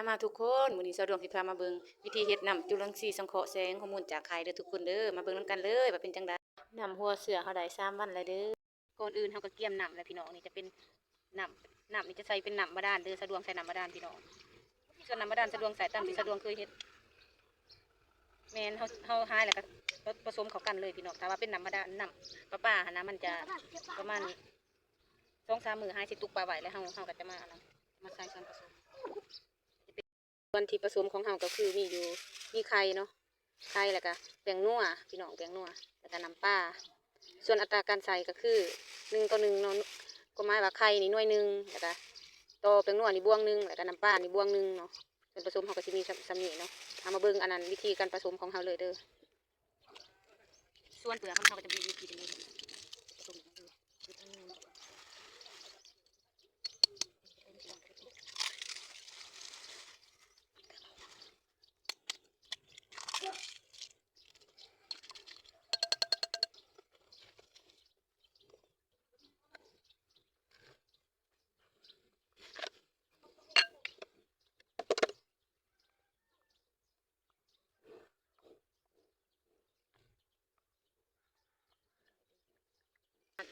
มาทุกคนมื้อนี้สะดวกสิพามาเบิ่งวิธีเฮ็ดน้ำจุลังสีสังเคราะห์แสงฮอร์โมนจากไข่เด้อทุกคนเด้อมาเบิ่งนำกันเลยว่าเป็นจังได๋น้ำหัวเสือเฮาได้3วันแล้วเด้อก่อนอื่นเฮาก็เตรียมน้ำแล้วพี่น้องนี่จะเป็นน้ำนี่จะใส่เป็นน้ำบาดาลเด้อสะดวกใส่น้ำบาดาลพี่น้องส่วนน้ำบาดาลสะดวกใส่ตามที่สะดวกเคยเฮ็ดแม่นเฮาหาแล้วก็ผสมเข้ากันเลยพี่น้องถ้าว่าเป็นน้ำบาดาลน้ำประปาหั่นนะมันจะประมาณ2-3 มื้อหายสิตุกปลาไว้แล้วเฮาก็จะมาอันนั้นมาใส่ส่วนผสม ส่วนที่ผสมของเราก็คือมีไข่เนาะไข่แล้วก็แป้งนัวพี่น้องแป้งนัวแล้วก็น้ำปลาส่วนอัตราการใส่ก็คือ1 ต่อ 1เนาะก็หมายว่าไข่นี่หน่วยหนึ่งแล้วก็ต่อแป้งนัวนี่บวงหนึ่งแล้วก็น้ำปลานี่บวงหนึ่งเนาะส่วนผสมเราก็จะมีสำนีเนาะเอามาเบิ่งอันนั้นวิธีการผสมของเราเลยเด้อส่วนเปลือกของเราก็จะมีวิธีนี้ผสม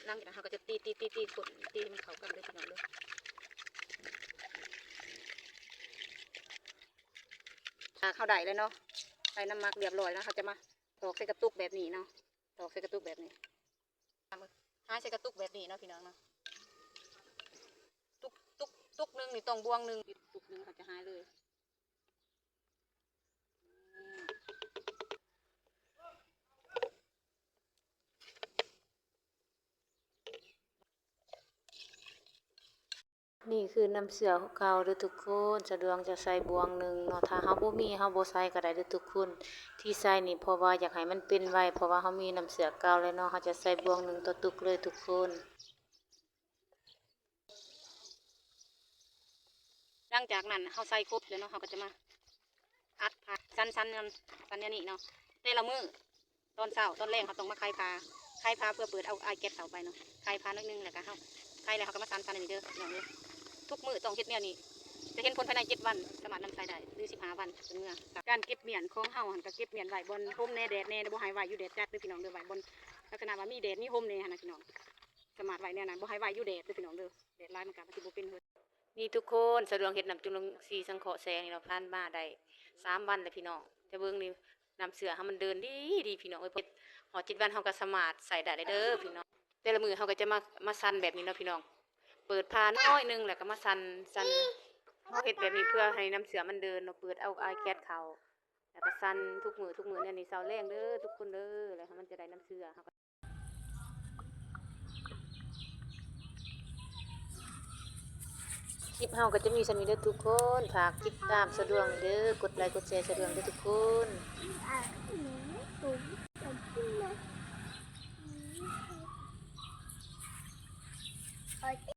หลังจากนั้นเราก็จะตีคนตีให้มันเข้ากันเลยพี่น้องเลยเข้าได้เลยเนาะใส่น้ำหมักเรียบร้อยแล้วเขาจะมาตอกใส่กระตุกแบบนี้เนาะตอกใส่กระตุกแบบนี้หาใส่กระตุกแบบนี้เนาะพี่น้องเนาะตุกหนึ่งนี่ต้องบวงหนึ่งตุกหนึ่งเขาจะหายเลยนี่คือน้ำเสือเก่าเด้อทุกคนสะดวกจะใส่บวงหนึ่งเนาะถ้าเฮาบ่มีเฮาบ่ใส่ก็ได้เด้อทุกคนที่ใส่นี่เพราะว่าอยากให้มันเป็นไว้เพราะว่าเฮามีน้ำเสือเก่าแล้วเนาะเฮาจะใส่บวงหนึ่งต่อตุกเลยทุกคนหลังจากนั้นเฮาใส่ครบแล้วเนาะเฮาก็จะมาอัดผ้าสั้นๆนี่เนาะแต่ละมื้อตอนเช้าตอนแรกเขาต้องมาคลายผ้าเพื่อเปิดเอาไอแก๊สเข้าไปเนาะคลายผ้านิดนึงแล้วก็เฮาคลายแล้วเขาก็มาสั้นๆนี่เด้ออย่างนี้ทุกมื้อต้องเฮ็ดแนวนี้จะเห็นผลภายใน7 วันสามารถนำใส่ได้หรือ15 วันเป็นเมื่อการเก็บเมียนของเฮาหันก็เก็บเมียนไว้บนห่มแน่แดดแน่บ่ให้ไว้อยู่แดดจัดเด้อพี่น้องเด้อไว้บนลักษณะว่ามีแดดมีห่มแน่หั่นน่ะพี่น้องสามารถไว้แนวนั้นบ่ให้ไว้อยู่แดดเด้อพี่น้องเด้อแดดร้ายมันก็สิบ่เป็นเฮ็ดนี่ทุกคนสะดวกเฮ็ดน้ำจุลทรีย์สังเคราะห์แสงนี่เราผ่านมาได้3 วันแล้วพี่น้องจะเบิ่งนี่น้ำเสือให้มันเดินดีพี่น้องเอ้ยพอหอ7 วันเฮาก็สามารถใส่ได้เด้อพี่น้องแต่ละมื้อเฮาก็จะมาสั่นแบบนี้เนาะพี่น้องเปิดผ้าน้อยนึงแล้วก็มาสั่นเฮ็ดแบบนี้เพื่อให้น้ำเสือมันเดินเนาะเปิดเอาไอแก๊สเข้าแล้วก็สั่นทุกมื้อเนี่ยนี่เช้าแลงเด้อทุกคนเด้อแล้วมันจะได้น้ำเสือเฮาก็คลิปเฮาก็จะมีสำนี้เด้อทุกคนฝากติดตามสะดวกเด้อกดไลค์กดแชร์สะดวกเด้อทุกคน